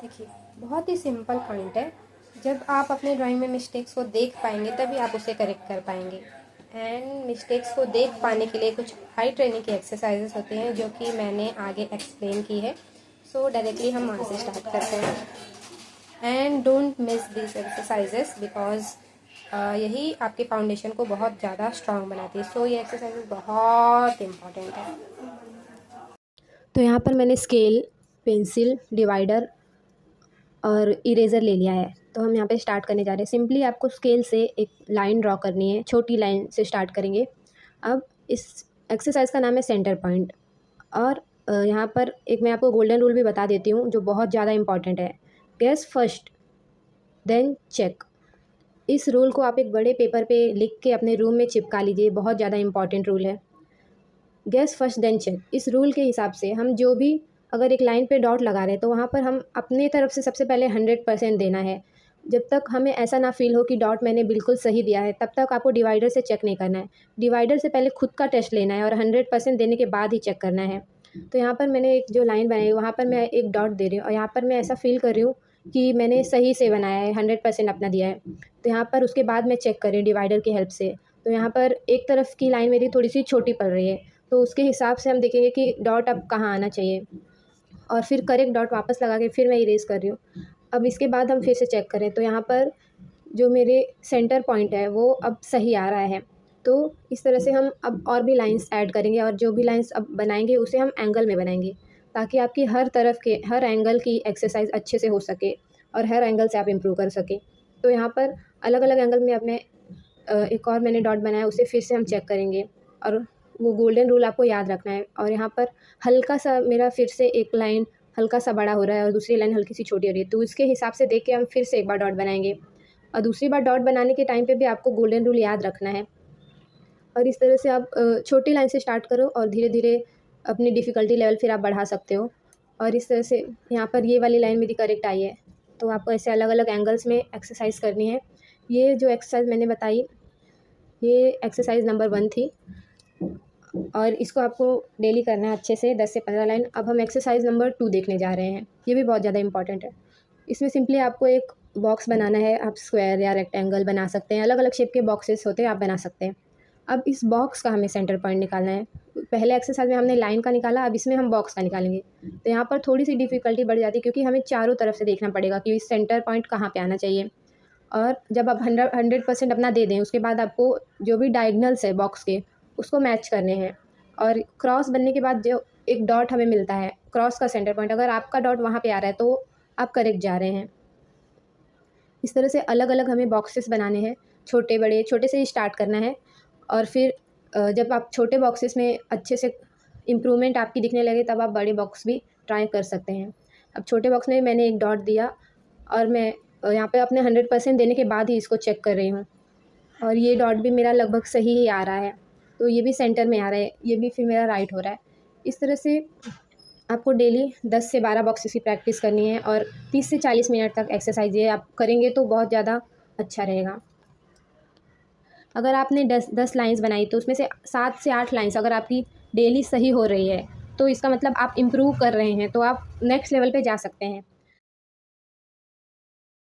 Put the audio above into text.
देखिए, बहुत ही simple point है। जब आप अपने ड्राइंग में मिस्टेक्स को देख पाएंगे तभी आप उसे करेक्ट कर पाएंगे। एंड मिस्टेक्स को देख पाने के लिए कुछ हाई ट्रेनिंग की एक्सरसाइजेस होते हैं जो कि मैंने आगे एक्सप्लेन की है। सो डायरेक्टली हम वहाँ से स्टार्ट करते हैं। And don't miss this exercises because यही आपके फाउंडेशन को बहुत ज़्यादा स्ट्रांग बनाती है। सो ये एक्सरसाइजेस बहुत इंपॉर्टेंट है। तो यहाँ पर मैंने स्केल, पेंसिल, डिवाइडर और इरेज़र ले लिया है। तो हम यहाँ पे स्टार्ट करने जा रहे हैं। सिंपली आपको स्केल से एक लाइन ड्रॉ करनी है, छोटी लाइन से स्टार्ट करेंगे। अब इस एक्सरसाइज का नाम है सेंटर पॉइंट। और यहाँ पर एक मैं आपको गोल्डन रूल भी बता देती हूँ जो बहुत ज़्यादा इंपॉर्टेंट है। Guess first then check. इस रूल को आप एक बड़े पेपर पे लिख के अपने रूम में चिपका लीजिए, बहुत ज़्यादा इंपॉर्टेंट रूल है। गेस फर्स्ट देन चेक, इस रूल के हिसाब से हम जो भी अगर एक लाइन पे डॉट लगा रहे हैं तो वहाँ पर हम अपने तरफ से सबसे पहले 100% देना है। जब तक हमें ऐसा ना फील हो कि डॉट मैंने बिल्कुल सही दिया है तब तक आपको डिवाइडर से चेक नहीं करना है। डिवाइडर से पहले खुद का टेस्ट लेना है और 100% देने के बाद ही चेक करना है। तो यहाँ पर मैंने एक जो लाइन बनाई वहाँ पर मैं एक डॉट दे रही हूँ और यहाँ पर मैं ऐसा फील कर रही हूँ कि मैंने सही से बनाया है, 100% अपना दिया है। तो यहाँ पर उसके बाद मैं चेक कर रही हूँ डिवाइडर की हेल्प से। तो यहाँ पर एक तरफ की लाइन मेरी थोड़ी सी छोटी पड़ रही है, तो उसके हिसाब से हम देखेंगे कि डॉट अब कहाँ आना चाहिए और फिर करेक्ट डॉट वापस लगा के फिर मैं इरेज़ कर रही हूँ। अब इसके बाद हम फिर से चेक करें तो यहाँ पर जो मेरे सेंटर पॉइंट है वो अब सही आ रहा है। तो इस तरह से हम अब और भी लाइंस ऐड करेंगे और जो भी लाइंस अब बनाएंगे उसे हम एंगल में बनाएंगे ताकि आपकी हर तरफ के हर एंगल की एक्सरसाइज अच्छे से हो सके और हर एंगल से आप इम्प्रूव कर सकें। तो यहाँ पर अलग अलग एंगल में अब मैं एक और मैंने डॉट बनाया उसे फिर से हम चेक करेंगे और वो गोल्डन रूल आपको याद रखना है। और यहाँ पर हल्का सा मेरा फिर से एक लाइन हल्का सा बड़ा हो रहा है और दूसरी लाइन हल्की सी छोटी हो रही है, तो इसके हिसाब से देख के हम फिर से एक बार डॉट बनाएंगे। और दूसरी बार डॉट बनाने के टाइम पे भी आपको गोल्डन रूल याद रखना है। और इस तरह से आप छोटी लाइन से स्टार्ट करो और धीरे धीरे अपनी डिफ़िकल्टी लेवल फिर आप बढ़ा सकते हो। और इस तरह से यहाँ पर ये वाली लाइन मेरी करेक्ट आई है। तो आपको ऐसे अलग अलग एंगल्स में एक्सरसाइज करनी है। ये जो एक्सरसाइज मैंने बताई ये एक्सरसाइज नंबर 1 थी और इसको आपको डेली करना है अच्छे से 10 से 15 लाइन। अब हम एक्सरसाइज नंबर 2 देखने जा रहे हैं। ये भी बहुत ज़्यादा इंपॉर्टेंट है। इसमें सिंपली आपको एक बॉक्स बनाना है। आप स्क्वायर या रेक्टेंगल बना सकते हैं, अलग अलग शेप के बॉक्सेस होते हैं, आप बना सकते हैं। अब इस बॉक्स का हमें सेंटर पॉइंट निकालना है। पहले एक्सरसाइज में हमने लाइन का निकाला, अब इसमें हम बॉक्स का निकालेंगे। तो यहाँ पर थोड़ी सी डिफ़िकल्टी बढ़ जाती है क्योंकि हमें चारों तरफ से देखना पड़ेगा कि सेंटर पॉइंट कहाँ पे आना चाहिए। और जब आप 100% अपना दे दें उसके बाद आपको जो भी डायगनल्स है बॉक्स के उसको मैच करने हैं। और क्रॉस बनने के बाद जो एक डॉट हमें मिलता है क्रॉस का सेंटर पॉइंट, अगर आपका डॉट वहाँ पे आ रहा है तो आप करेक्ट जा रहे हैं। इस तरह से अलग अलग हमें बॉक्सेस बनाने हैं, छोटे बड़े, छोटे से ही स्टार्ट करना है। और फिर जब आप छोटे बॉक्सेस में अच्छे से इम्प्रूवमेंट आपकी दिखने लगे तब आप बड़े बॉक्स भी ट्राई कर सकते हैं। अब छोटे बॉक्स में मैंने एक डॉट दिया और मैं यहाँ पे अपने 100% देने के बाद ही इसको चेक कर रही हूँ और ये डॉट भी मेरा लगभग सही ही आ रहा है। तो ये भी सेंटर में आ रहा है, ये भी फिर मेरा राइट हो रहा है। इस तरह से आपको डेली 10 से 12 बॉक्सेस की प्रैक्टिस करनी है और 30 से 40 मिनट तक एक्सरसाइज ये आप करेंगे तो बहुत ज़्यादा अच्छा रहेगा। अगर आपने 10 लाइन्स बनाई तो उसमें से 7 से 8 लाइन्स अगर आपकी डेली सही हो रही है तो इसका मतलब आप इम्प्रूव कर रहे हैं, तो आप नेक्स्ट लेवल पे जा सकते हैं।